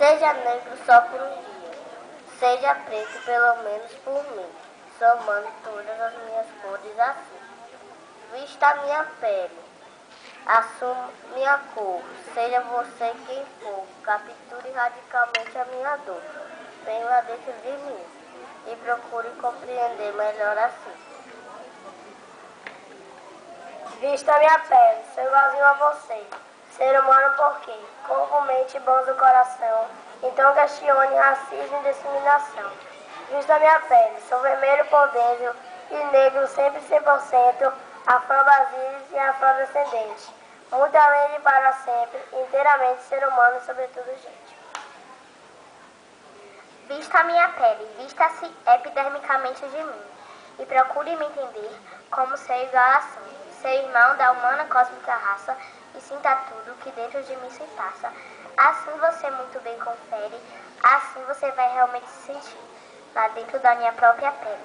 Seja negro só por um dia, seja preto pelo menos por mim, somando todas as minhas cores assim. Vista a minha pele, assuma minha cor, seja você quem for, capture radicalmente a minha dor. Venha dentro de mim e procure compreender melhor assim. Vista a minha pele, sou igualzinho a você, ser humano por quê? Corpo, mente e bons do coração, então questione racismo e discriminação. Vista a minha pele, sou vermelho por dentro e negro sempre 100%, afro-brasileiro e afrodescendente, muito além de para sempre, inteiramente ser humano, sobretudo gente. Vista a minha pele, vista-se epidermicamente de mim, e procure me entender como ser igual a si, ser irmão da humana cósmica raça, e sinta tudo que dentro de mim se passa. Assim você muito bem confere, assim você vai realmente se sentir, lá dentro da minha própria pele.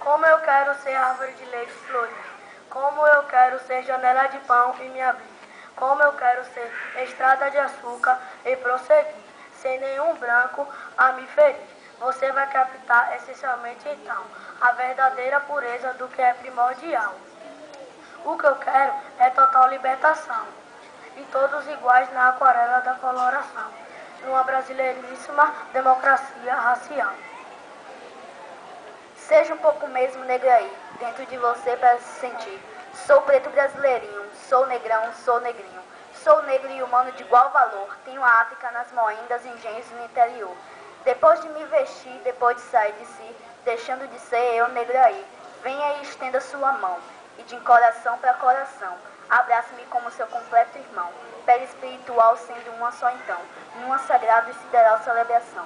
Como eu quero ser árvore de leite florir, como eu quero ser janela de pão e me abrir, como eu quero ser estrada de açúcar e prosseguir, sem nenhum branco a me ferir. Você vai captar essencialmente então a verdadeira pureza do que é primordial. O que eu quero é total libertação, e todos iguais na aquarela da coloração, numa brasileiríssima democracia racial. Seja um pouco mesmo negro aí, dentro de você para se sentir. Sou preto brasileirinho, sou negrão, sou negrinho. Sou negro e humano de igual valor, tenho a África nas moindas, engenhos no interior. Depois de me vestir, depois de sair de si, deixando de ser eu negro aí, venha e estenda sua mão, e de coração para coração, abrace-me como seu completo irmão, pele espiritual sendo uma só então, numa sagrada e sideral celebração.